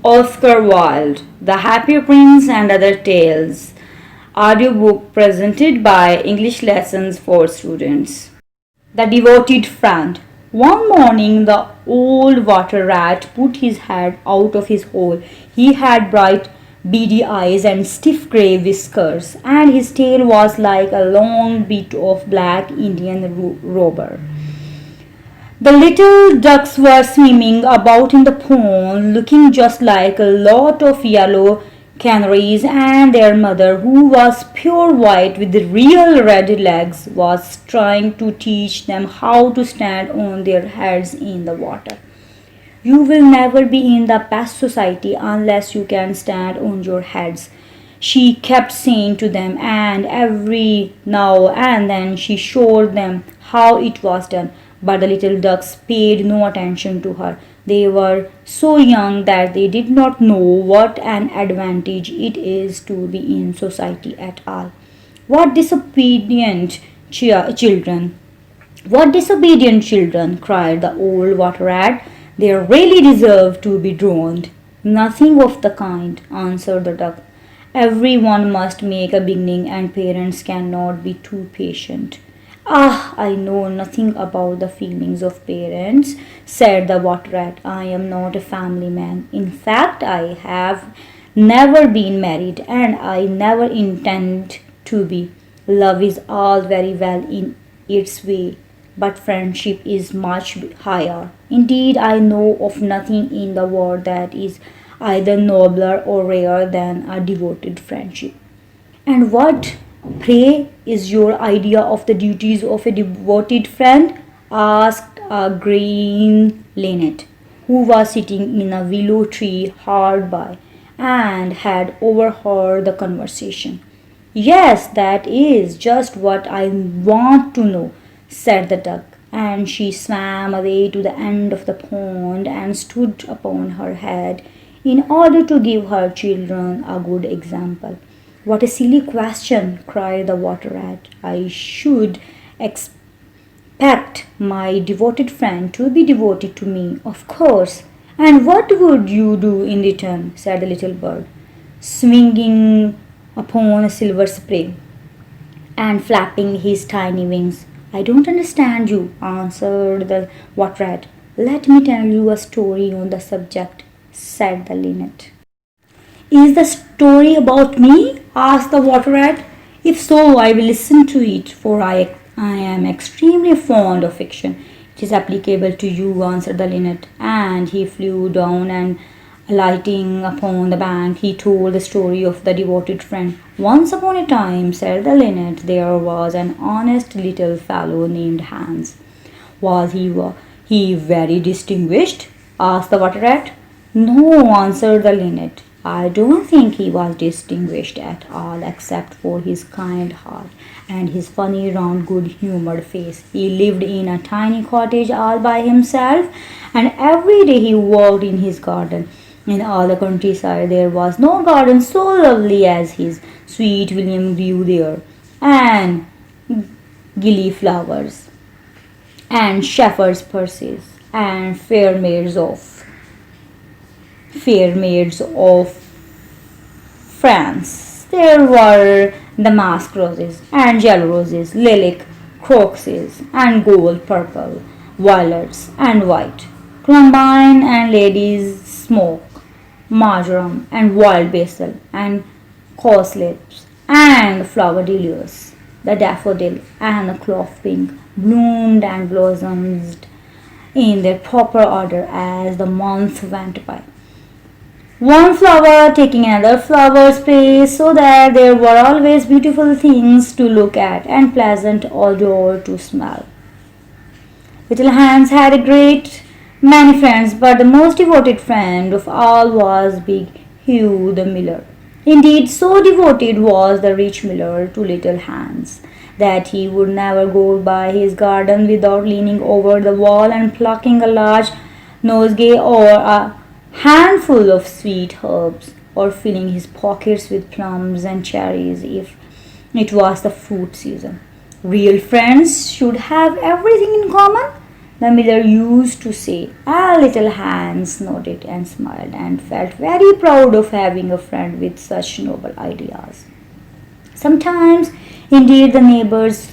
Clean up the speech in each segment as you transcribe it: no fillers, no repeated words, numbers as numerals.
Oscar Wilde, The Happy Prince and Other Tales, audiobook presented by English Lessons for Students. The Devoted Friend. One morning, the old water rat put his head out of his hole. He had bright, beady eyes and stiff grey whiskers, and his tail was like a long bit of black Indian rubber. The little ducks were swimming about in the pond, looking just like a lot of yellow canaries, and their mother, who was pure white with real red legs, was trying to teach them how to stand on their heads in the water. You will never be in the best society unless you can stand on your heads, she kept saying to them, and every now and then she showed them how it was done. But the little ducks paid no attention to her. They were so young that they did not know what an advantage it is to be in society at all. What disobedient children! What disobedient children! Cried the old water rat. They really deserve to be drowned. Nothing of the kind, answered the duck. Everyone must make a beginning, and parents cannot be too patient. Ah, I know nothing about the feelings of parents, said the water rat. I am not a family man. In fact, I have never been married, and I never intend to be. Love is all very well in its way, but friendship is much higher. Indeed, I know of nothing in the world that is either nobler or rarer than a devoted friendship. And what, pray, is your idea of the duties of a devoted friend? Asked a green linnet, who was sitting in a willow tree hard by and had overheard the conversation. Yes, that is just what I want to know, said the duck, and she swam away to the end of the pond and stood upon her head in order to give her children a good example. What a silly question, cried the water rat. I should expect my devoted friend to be devoted to me, of course. And what would you do in return? Said the little bird, swinging upon a silver spray and flapping his tiny wings. I don't understand you, answered the water rat. Let me tell you a story on the subject, said the linnet. Is the story about me? Asked the water rat. If so, I will listen to it, for I am extremely fond of fiction. It is applicable to you, answered the linnet, and he flew down and alighting upon the bank, he told the story of the devoted friend. Once upon a time, said the linnet, there was an honest little fellow named Hans. Was he very distinguished? Asked the water rat. No, answered the linnet. I don't think he was distinguished at all, except for his kind heart and his funny, round, good-humored face. He lived in a tiny cottage all by himself, and every day he worked in his garden. In all the countryside there was no garden so lovely as his. Sweet William grew there, and gillyflowers, and shepherd's purses, and fair maids of France. There were damask roses, and yellow roses, lilac, crocuses, and gold, purple, violets, and white, columbine, and ladies' smoke, marjoram, and wild basil, and cowslips, and flower dahlias. The daffodil and the clove pink bloomed and blossomed in their proper order as the months went by, one flower taking another flower's place, so that there were always beautiful things to look at and pleasant odor to smell. Little Hans had a great many friends, but the most devoted friend of all was big Hugh the miller. Indeed, so devoted was the rich miller to little Hans that he would never go by his garden without leaning over the wall and plucking a large nosegay or a handful of sweet herbs, or filling his pockets with plums and cherries if it was the fruit season. Real friends should have everything in common. the miller used to say. Our little Hans nodded and smiled and felt very proud of having a friend with such noble ideas. Sometimes, indeed, the neighbors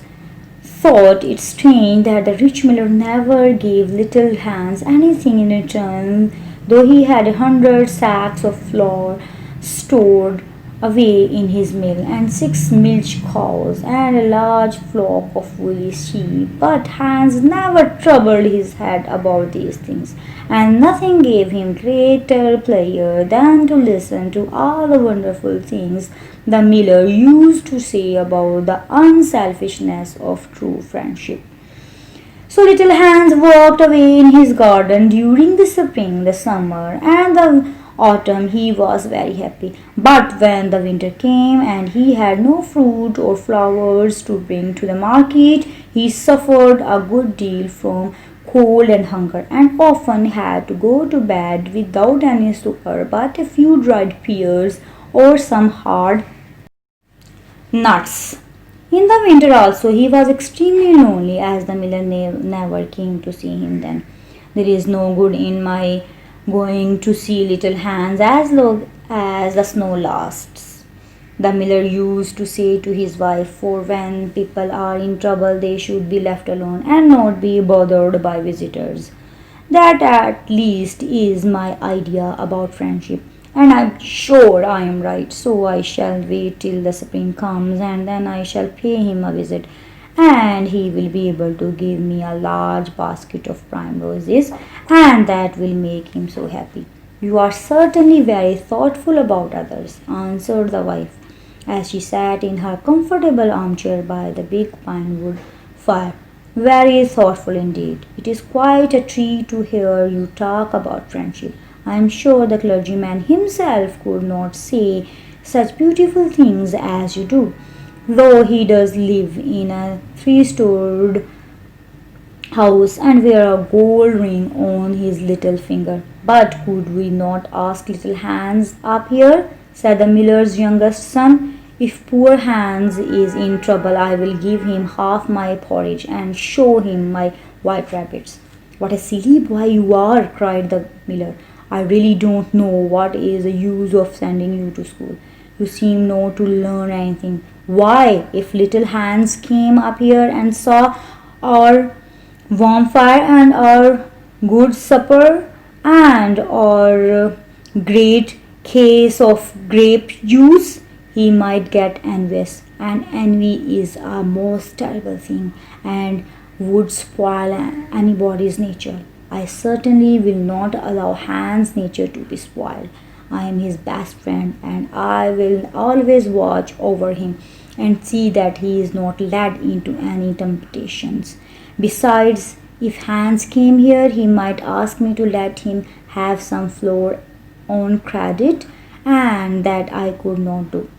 thought it strange that the rich miller never gave little Hans anything in return, though he had 100 sacks of flour stored away in his mill, and 6 milch cows, and a large flock of woolly sheep. But Hans never troubled his head about these things, and nothing gave him greater pleasure than to listen to all the wonderful things the miller used to say about the unselfishness of true friendship. So little Hans walked away in his garden during the spring, the summer, and the autumn. He was very happy. But when the winter came and he had no fruit or flowers to bring to the market, he suffered a good deal from cold and hunger, and often had to go to bed without any supper but a few dried pears or some hard nuts. In the winter also he was extremely lonely, as the miller never came to see him then. There is no good in my going to see little Hans as long as the snow lasts, the miller used to say to his wife, for when people are in trouble they should be left alone and not be bothered by visitors. That at least is my idea about friendship, and I'm sure I am right. So I shall wait till the spring comes, and then I shall pay him a visit, and he will be able to give me a large basket of prime roses, and that will make him so happy. You are certainly very thoughtful about others, answered the wife, as she sat in her comfortable armchair by the big pine wood fire. Very thoughtful indeed. It is quite a treat to hear you talk about friendship. I am sure the clergyman himself could not say such beautiful things as you do, though he does live in a 3-storied house and wear a gold ring on his little finger. But could we not ask little Hans up here? Said the miller's youngest son. If poor Hans is in trouble, I will give him half my porridge and show him my white rabbits. What a silly boy you are, cried the miller. I really don't know what is the use of sending you to school. You seem not to learn anything. Why, if little Hans came up here and saw our warm fire and our good supper and our great case of grape juice, he might get envious, and envy is a most terrible thing and would spoil anybody's nature. I certainly will not allow Hans' nature to be spoiled. I am his best friend, and I will always watch over him and see that he is not led into any temptations. Besides, if Hans came here, he might ask me to let him have some flour on credit, and that I could not do.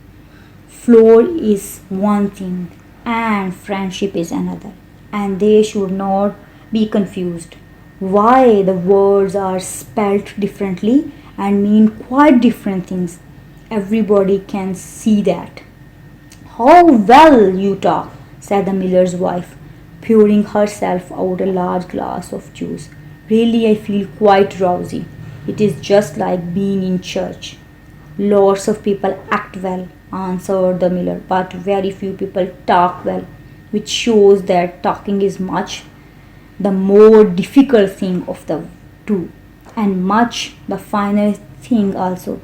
Flour is one thing, and friendship is another, and they should not be confused. Why, the words are spelt differently and mean quite different things. Everybody can see that. How well you talk, said the miller's wife, pouring herself out a large glass of juice. Really, I feel quite drowsy. It is just like being in church. Lots of people act well, answered the miller, but very few people talk well, which shows that talking is much the more difficult thing of the two, and much the finer thing also.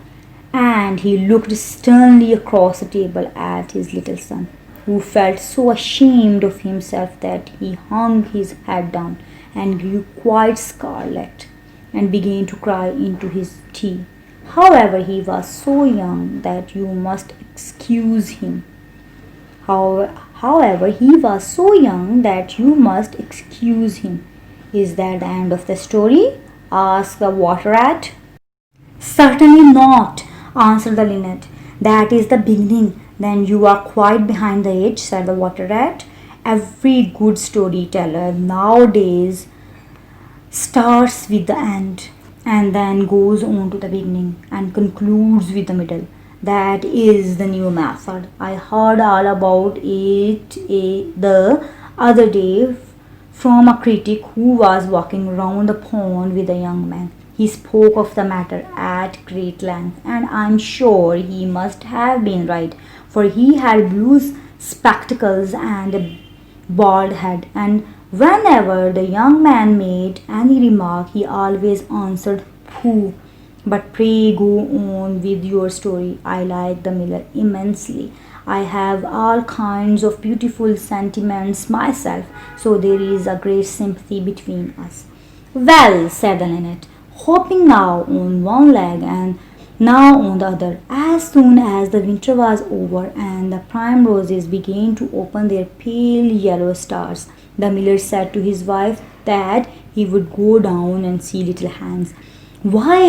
And he looked sternly across the table at his little son, who felt so ashamed of himself that he hung his head down and grew quite scarlet and began to cry into his tea. However, he was so young that you must excuse him. However, he was so young that you must excuse him. Is that the end of the story? Asked the water rat. Certainly not, answered the linnet. That is the beginning. Then you are quite behind the age, said the water rat. Every good storyteller nowadays starts with the end and then goes on to the beginning and concludes with the middle. That is the new method. I heard all about it the other day from a critic who was walking round the pond with a young man. He spoke of the matter at great length, and I'm sure he must have been right, for he had blue spectacles and a bald head, and whenever the young man made any remark, he always answered, "Pooh! But pray go on with your story. I like the miller immensely. I have all kinds of beautiful sentiments myself, so there is a great sympathy between us." "Well," said the linnet, hopping now on one leg and now on the other, as soon as the winter was over and the primroses began to open their pale yellow stars, the miller said to his wife that he would go down and see little Hans. "Why,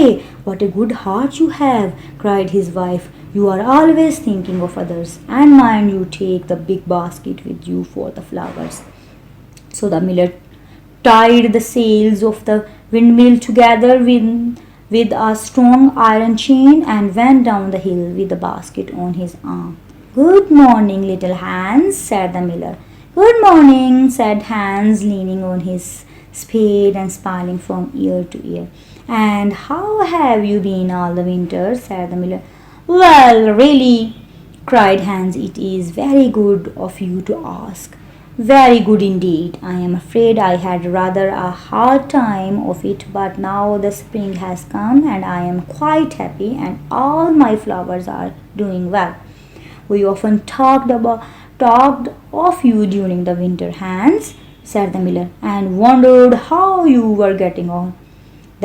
what a good heart you have!" cried his wife. "You are always thinking of others, and mind you take the big basket with you for the flowers." So the miller tied the sails of the windmill together with a strong iron chain and went down the hill with the basket on his arm. "Good morning, little Hans," said the miller. "Good morning," said Hans, leaning on his spade and smiling from ear to ear. "And how have you been all the winter?" said the miller. "Well, really," cried Hans, "it is very good of you to ask. Very good indeed. I am afraid I had rather a hard time of it, but now the spring has come and I am quite happy and all my flowers are doing well. We often talked of you during the winter, Hans," said the miller, "and wondered how you were getting on."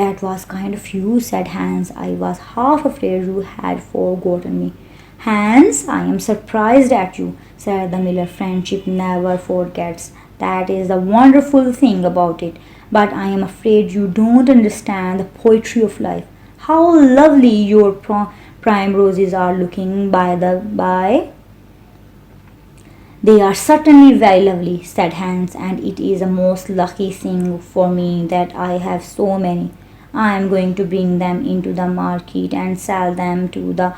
"That was kind of you," said Hans. "I was half afraid you had forgotten me." "Hans, I am surprised at you," said the miller. "Friendship never forgets. That is the wonderful thing about it. But I am afraid you don't understand the poetry of life. How lovely your primroses are looking, by the by." "They are certainly very lovely," said Hans, "and it is a most lucky thing for me that I have so many. I am going to bring them into the market and sell them to the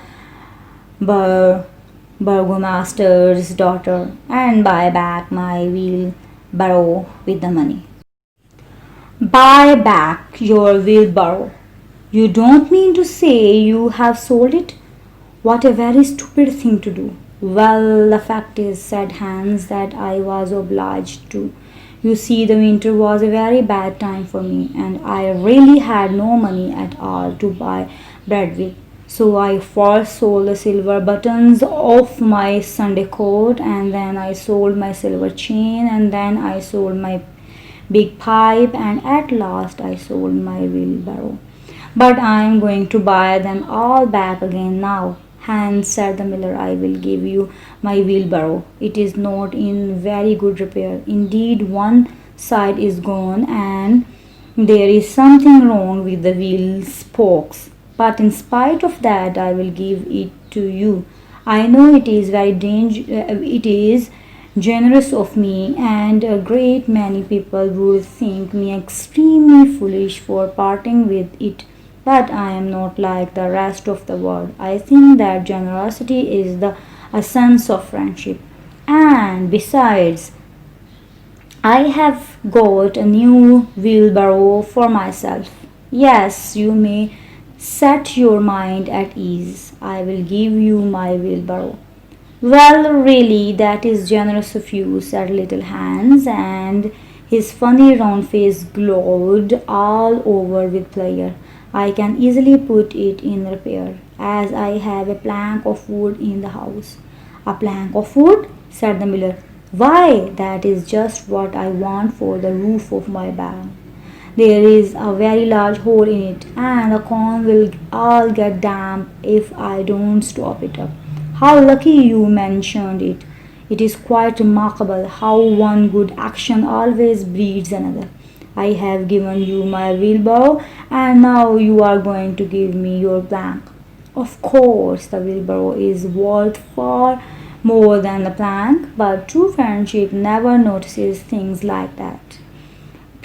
burgomaster's daughter and buy back my wheelbarrow with the money." "Buy back your wheelbarrow? You don't mean to say you have sold it? What a very stupid thing to do." "Well, the fact is," said Hans, "that I was obliged to. You see, the winter was a very bad time for me, and I really had no money at all to buy bread with. So I first sold the silver buttons off my Sunday coat, and then I sold my silver chain, and then I sold my big pipe, and at last I sold my wheelbarrow. But I am going to buy them all back again now." "Hans," said the miller, "I will give you my wheelbarrow. It is not in very good repair. Indeed, one side is gone, and there is something wrong with the wheel spokes. But in spite of that, I will give it to you. I know it is it is generous of me, and a great many people would think me extremely foolish for parting with it. But I am not like the rest of the world. I think that generosity is the essence of friendship. And besides, I have got a new wheelbarrow for myself. Yes, you may set your mind at ease. I will give you my wheelbarrow." "Well, really, that is generous of you," said little Hans, and his funny round face glowed all over with pleasure. "I can easily put it in repair, as I have a plank of wood in the house." "A plank of wood?" said the miller. "Why, that is just what I want for the roof of my barn. There is a very large hole in it, and the corn will all get damp if I don't stop it up. How lucky you mentioned it. It is quite remarkable how one good action always breeds another. I have given you my wheelbarrow, and now you are going to give me your plank. Of course, the wheelbarrow is worth far more than the plank, but true friendship never notices things like that.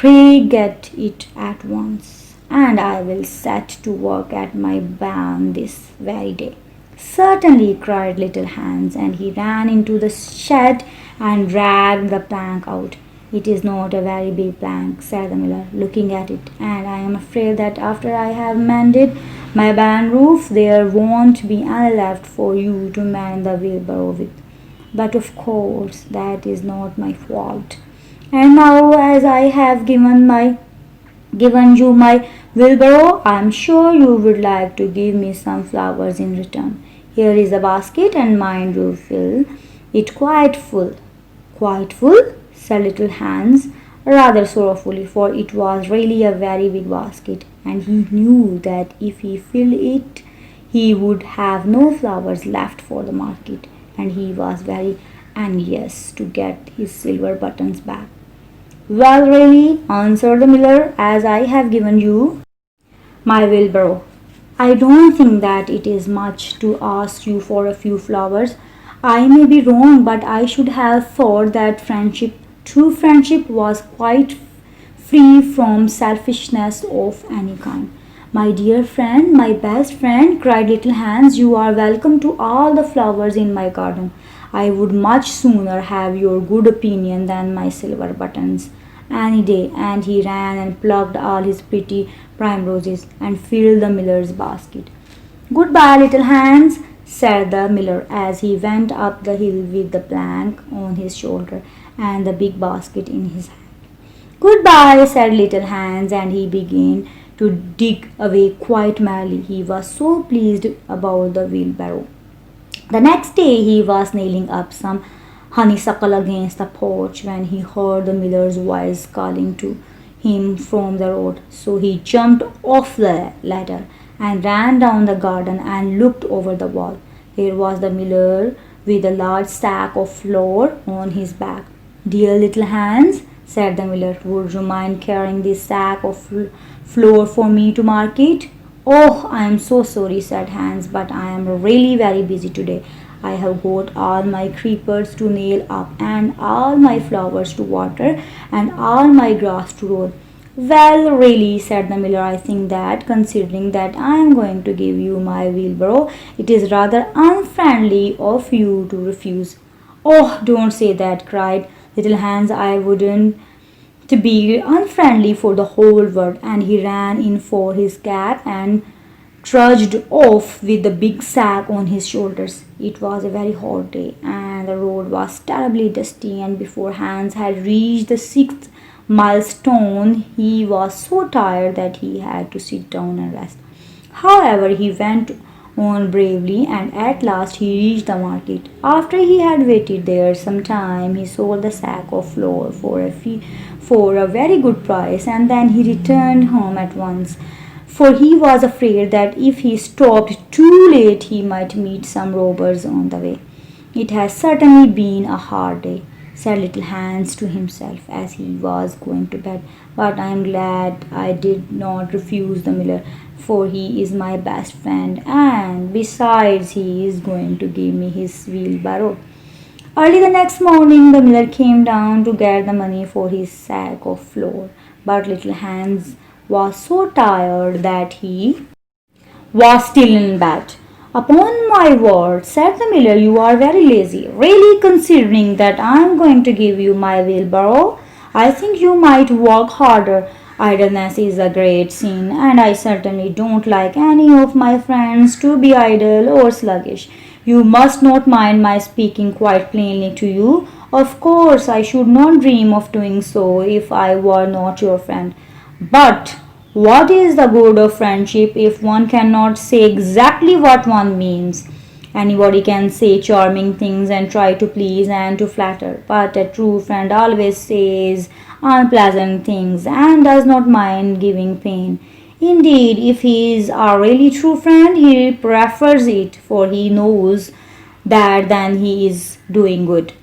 Pray get it at once, and I will set to work at my barn this very day." "Certainly," cried little Hans, and he ran into the shed and dragged the plank out. "It is not a very big plank," said the miller, looking at it, "and I am afraid that after I have mended my barn roof there won't be any left for you to mend the wheelbarrow with. But of course that is not my fault. And now, as I have given you my wheelbarrow, I am sure you would like to give me some flowers in return. Here is a basket, and mind you fill it quite full." "Quite full?" said little Hans, rather sorrowfully, for it was really a very big basket, and he knew that if he filled it he would have no flowers left for the market, and he was very anxious to get his silver buttons back. "Well, really," answered the miller, "as I have given you my wheelbarrow, I don't think that it is much to ask you for a few flowers. I may be wrong, but I should have thought that true friendship, was quite free from selfishness of any kind." "My dear friend, my best friend," cried little Hans, "you are welcome to all the flowers in my garden. I would much sooner have your good opinion than my silver buttons any day." And he ran and plucked all his pretty primroses and filled the miller's basket. "Goodbye, little Hans," said the miller as he went up the hill with the plank on his shoulder and the big basket in his hand. "Goodbye," said little Hans, and he began to dig away quite merrily. He was so pleased about the wheelbarrow. The next day he was nailing up some honeysuckle against the porch when he heard the miller's voice calling to him from the road. So he jumped off the ladder and ran down the garden and looked over the wall. Here was the miller with a large sack of flour on his back. "Dear little Hans," said the miller, "would you mind carrying this sack of flour for me to market?" "Oh, I am so sorry," said Hans, "but I am really very busy today. I have got all my creepers to nail up, and all my flowers to water, and all my grass to roll." "Well, really," said the miller, "I think that, considering that I am going to give you my wheelbarrow, it is rather unfriendly of you to refuse." "Oh, don't say that," cried little Hans. "I wouldn't to be unfriendly for the whole world." And he ran in for his cap and trudged off with the big sack on his shoulders. It was a very hot day, and the road was terribly dusty, and before Hans had reached the 6th milestone, he was so tired that he had to sit down and rest. However, he went on bravely, and at last he reached the market. After he had waited there some time, he sold the sack of flour for a very good price, and then he returned home at once, for he was afraid that if he stopped too late he might meet some robbers on the way. "It has certainly been a hard day," said little Hans to himself as he was going to bed, "but I am glad I did not refuse the miller, for he is my best friend, and besides he is going to give me his wheelbarrow." Early the next morning the miller came down to get the money for his sack of flour, but little Hans was so tired that he was still in bed. "Upon my word," said the miller, "you are very lazy. Really, considering that I am going to give you my wheelbarrow, I think you might work harder. Idleness is a great sin, and I certainly don't like any of my friends to be idle or sluggish. You must not mind my speaking quite plainly to you. Of course, I should not dream of doing so if I were not your friend. But what is the good of friendship if one cannot say exactly what one means? Anybody can say charming things and try to please and to flatter, but a true friend always says unpleasant things and does not mind giving pain. Indeed, if he is a really true friend, he prefers it, for he knows that then he is doing good."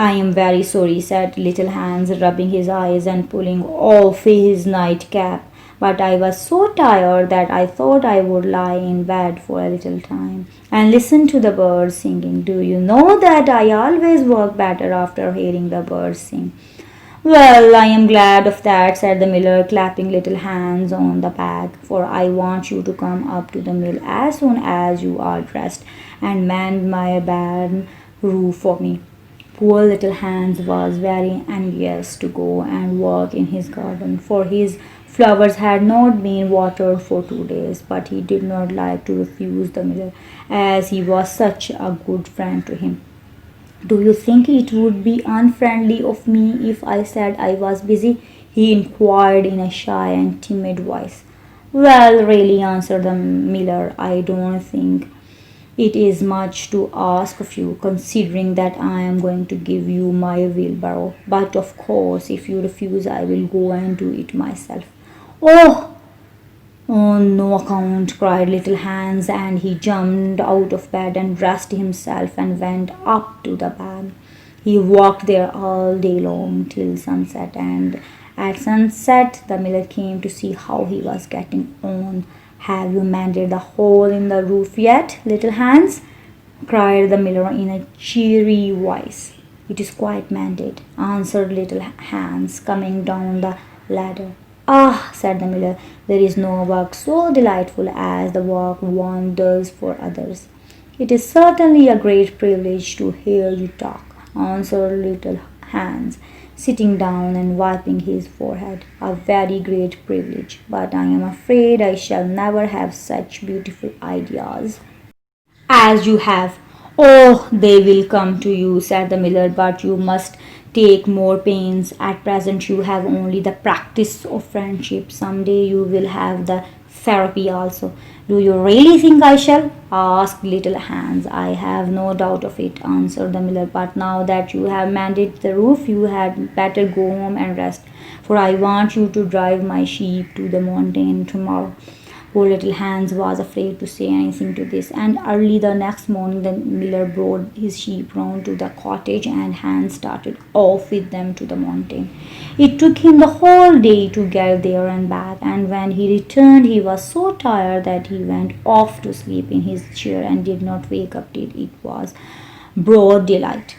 "I am very sorry," said little Hans, rubbing his eyes and pulling off his nightcap, "but I was so tired that I thought I would lie in bed for a little time and listen to the birds singing. Do you know that I always work better after hearing the birds sing?" "Well, I am glad of that," said the miller, clapping little Hans on the back, "for I want you to come up to the mill as soon as you are dressed and mend my barn roof for me. Poor little Hans was very anxious to go and work in his garden, for his flowers had not been watered for 2 days, but he did not like to refuse the miller, as he was such a good friend to him. Do you think it would be unfriendly of me if I said I was busy? He inquired in a shy and timid voice. Well, really, answered the miller, I don't think it is much to ask of you, considering that I am going to give you my wheelbarrow. But of course, if you refuse, I will go and do it myself. Oh, on no account, cried little Hans, and he jumped out of bed and dressed himself and went up to the barn. He walked there all day long till sunset, and at sunset the miller came to see how he was getting on. Have you mended the hole in the roof yet, little Hans? Cried the miller in a cheery voice. It is quite mended, answered little Hans, coming down the ladder. Ah, said the miller, there is no work so delightful as the work one does for others. It is certainly a great privilege to hear you talk, answered little Hans, sitting down and wiping his forehead. A very great privilege, but I am afraid I shall never have such beautiful ideas as you have. Oh, they will come to you, said the miller, but you must take more pains. At present, you have only the practice of friendship. Some day you will have the therapy also. Do you really think I shall? Asked little Hans. I have no doubt of it, answered the miller, but now that you have mended the roof, you had better go home and rest, for I want you to drive my sheep to the mountain tomorrow. Poor little Hans was afraid to say anything to this, and early the next morning the miller brought his sheep round to the cottage, and Hans started off with them to the mountain. It took him the whole day to get there and back, and when he returned he was so tired that he went off to sleep in his chair and did not wake up till it was broad daylight.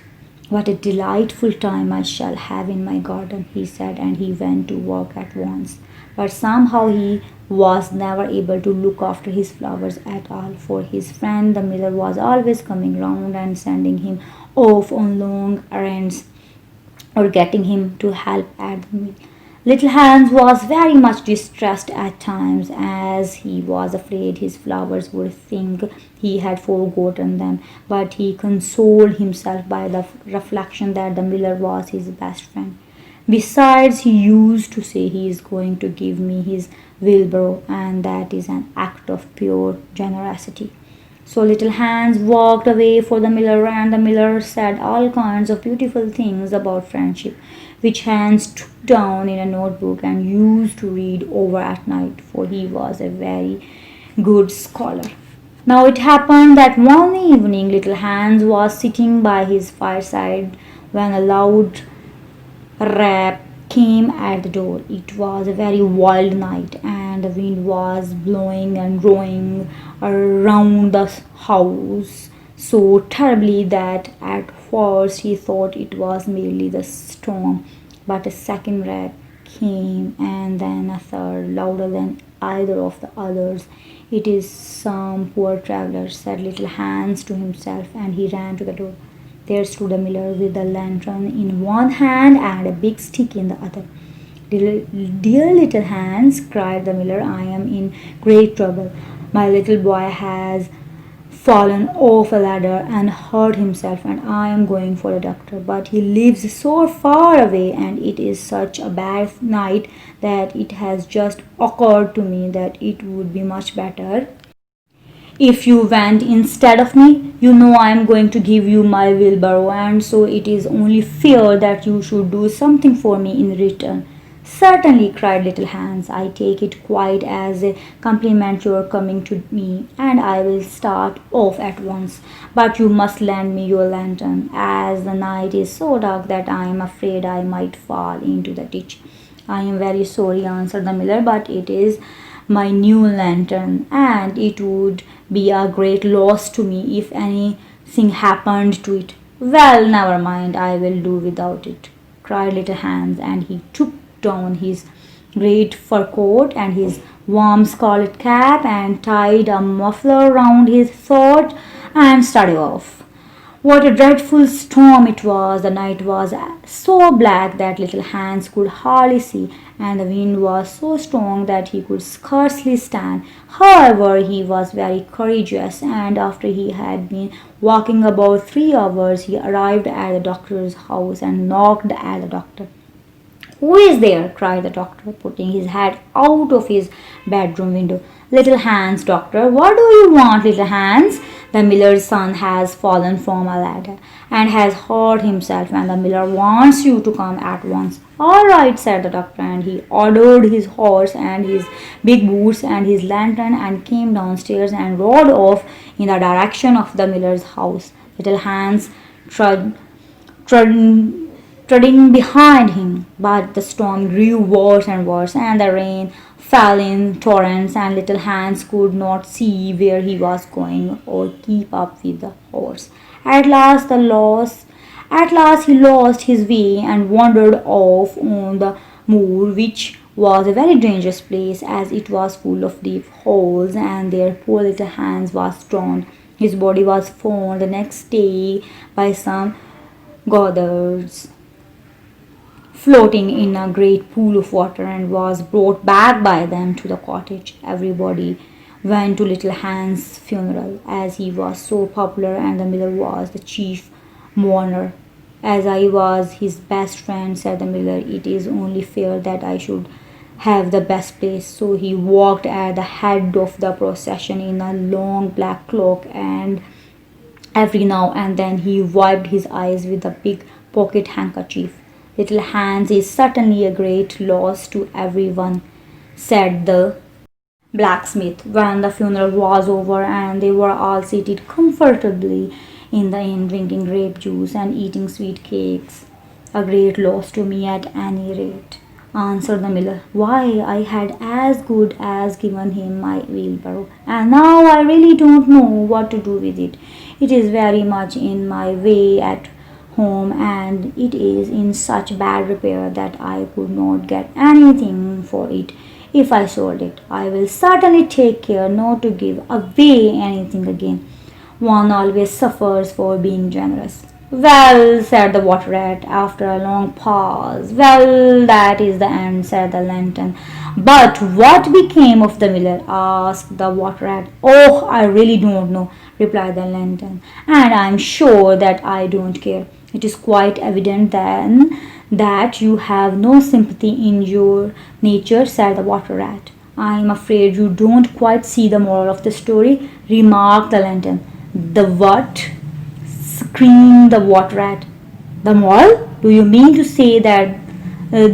What a delightful time I shall have in my garden, he said, and he went to work at once. But somehow he was never able to look after his flowers at all, for his friend the miller was always coming round and sending him off on long errands or getting him to help at the mill. Little Hans was very much distressed at times, as he was afraid his flowers would think he had forgotten them, but he consoled himself by the reflection that the miller was his best friend. Besides, he used to say, he is going to give me his wheelbarrow, and that is an act of pure generosity. So little Hans walked away for the miller, and the miller said all kinds of beautiful things about friendship, which Hans took down in a notebook and used to read over at night, for he was a very good scholar. Now it happened that one evening little Hans was sitting by his fireside when a loud rap came at the door. It was a very wild night, and the wind was blowing and roaring around the house so terribly that at first he thought it was merely the storm. But a second rap came, and then a third, louder than either of the others. It is some poor traveler, said little Hans to himself, and he ran to the door. There stood a miller with a lantern in one hand and a big stick in the other. Dear little Hans, cried the miller, I am in great trouble. My little boy has fallen off a ladder and hurt himself, and I am going for a doctor. But he lives so far away, and it is such a bad night that it has just occurred to me that it would be much better if you went instead of me. You know I am going to give you my wheelbarrow, and so it is only fair that you should do something for me in return. Certainly, cried little Hans. I take it quite as a compliment your coming to me, and I will start off at once. But you must lend me your lantern, as the night is so dark that I am afraid I might fall into the ditch. I am very sorry, answered the miller, but it is my new lantern, and it would be a great loss to me if anything happened to it. Well, never mind, I will do without it, cried little Hans, and he took down his great fur coat and his warm scarlet cap and tied a muffler round his throat and started off. What a dreadful storm it was! The night was so black that little Hans could hardly see, and the wind was so strong that he could scarcely stand. However, he was very courageous, and after he had been walking about 3 hours, he arrived at the doctor's house and knocked at the door. "Who is there?" cried the doctor, putting his head out of his bedroom window. "Little Hans, doctor." "What do you want, little Hans?" "The miller's son has fallen from a ladder and has hurt himself, and the miller wants you to come at once." "All right," said the doctor, and he ordered his horse and his big boots and his lantern and came downstairs and rode off in the direction of the miller's house. Little Hans trod trudging behind him, but the storm grew worse and worse, and the rain fell in torrents, and little Hans could not see where he was going or keep up with the horse. At last he lost his way and wandered off on the moor, which was a very dangerous place, as it was full of deep holes, and there poor little Hans was drowned. His body was found the next day by some gothers floating in a great pool of water, and was brought back by them to the cottage. Everybody went to little Hans' funeral, as he was so popular, and the miller was the chief mourner. "As I was his best friend," said the miller, "it is only fair that I should have the best place." So he walked at the head of the procession in a long black cloak, and every now and then he wiped his eyes with a big pocket handkerchief. "Little Hans is certainly a great loss to everyone," said the blacksmith when the funeral was over and they were all seated comfortably in the inn, drinking grape juice and eating sweet cakes. "A great loss to me at any rate," answered the miller. "Why, I had as good as given him my wheelbarrow, and now I really don't know what to do with it. It is very much in my way at home, and it is in such bad repair that I could not get anything for it if I sold it. I will certainly take care not to give away anything again. One always suffers for being generous." "Well," said the water rat after a long pause. "Well, that is the end," said the lantern. "But what became of the miller?" asked the water rat. "Oh, I really don't know," replied the lantern, "and I am sure that I don't care. It is quite evident then that you have no sympathy in your nature," said the water rat. "I am afraid you don't quite see the moral of the story," remarked the lantern. "The what?" screamed the water rat. "The moral? Do you mean to say that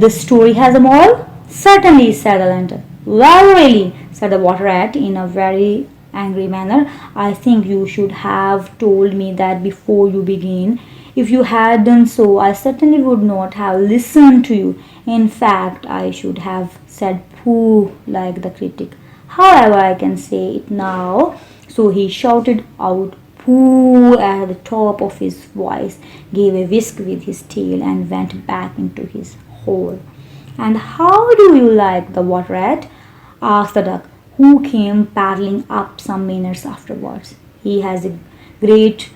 the story has a moral?" "Certainly," said the lantern. "Well, really," said the water rat in a very angry manner, "I think you should have told me that before you begin. If you had done so, I certainly would not have listened to you. In fact, I should have said pooh like the critic. However, I can say it now." So he shouted out pooh at the top of his voice, gave a whisk with his tail, and went back into his hole. "And how do you like the water rat?" asked the duck, who came paddling up some minutes afterwards. "He has a great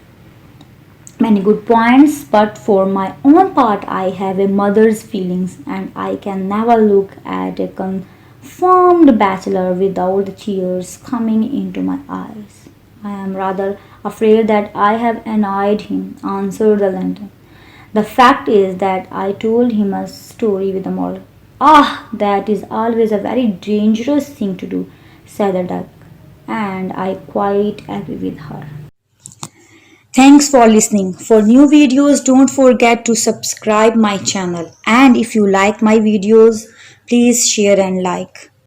many good points, but for my own part I have a mother's feelings, and I can never look at a confirmed bachelor without the tears coming into my eyes." "I am rather afraid that I have annoyed him," answered the lantern. "The fact is that I told him a story with a moral." "Ah, that is always a very dangerous thing to do," said the duck, "and I quite agree with her." Thanks for listening. For new videos, don't forget to subscribe my channel. And if you like my videos, please share and like.